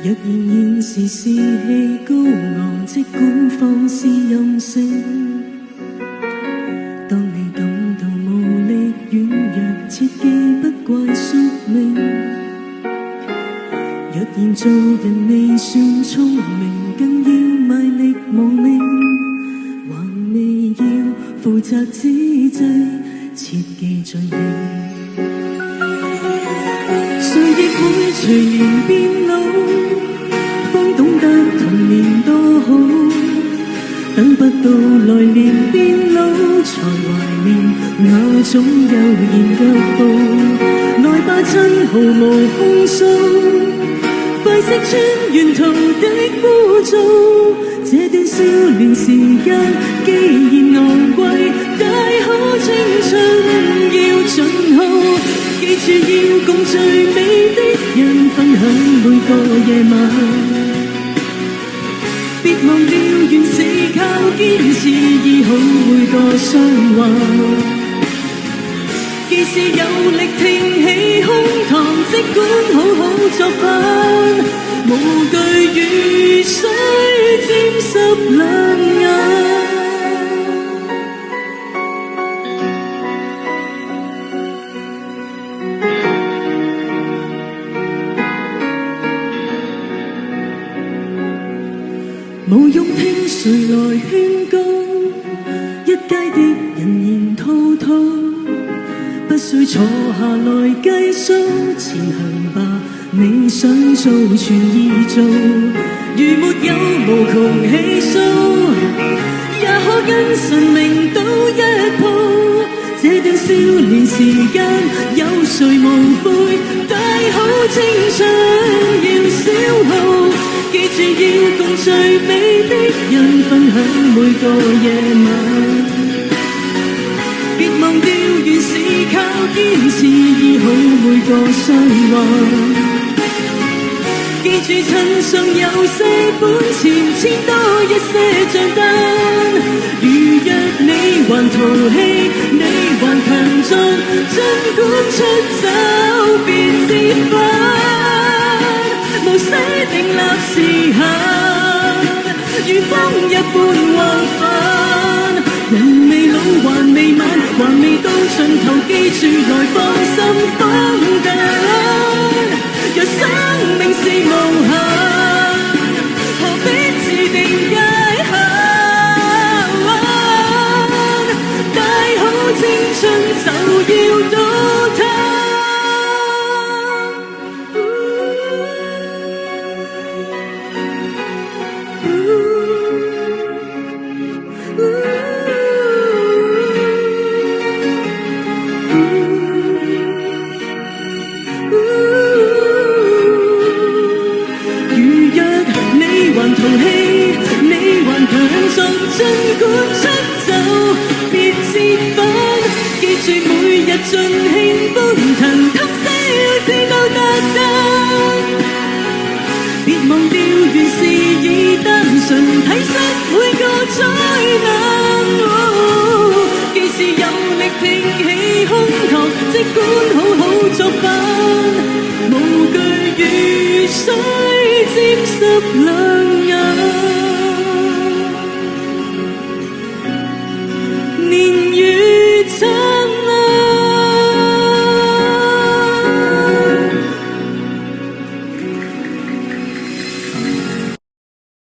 若然現時士氣高昂，即管放肆任性。當你感到無力軟弱，切記不怪宿命。若然做人未算聰明，更要賣力無命，還未要負責之際，切記盡興。誰亦會隨年變老，方懂得童年多好。等不到來年變老，才懷念那種悠然腳步。來吧趁毫無控訴，快釋穿沿途的枯燥。這段少年時間既然昂貴，大可青春要盡耗。記住要共最美的人分享每個夜晚，別忘掉原是靠堅持醫好每個傷患。既是有力挺起胸膛，即管好好作反，無懼雨水沾濕兩眼。無用聽誰來勸告，一街的人言滔滔，不需坐下來計數，前行吧，你想做全意做。如沒有無窮氣數，也可跟神明賭一鋪。這段少年時間有誰無悔，大好青春要消耗。記住要共最美的人分享每個夜晚，別忘掉原是靠堅持醫好每個傷患。記住趁尚有些本錢，簽多一些賬單。如若你還淘氣，你還強壯，儘管出走別折返。無需定立時限，如風一般橫帆。人未老還未晚，還未到盡頭，記住來放心放膽。若生命是無限，何必自定界限？大好青春就要倒塌。儘管出走別折返，記住每日盡興歡騰，通宵至到特登。別忘掉原是已單純，體恤每個災難。既是有力挺起胸膛，即管好好作反，無懼雨水沾濕兩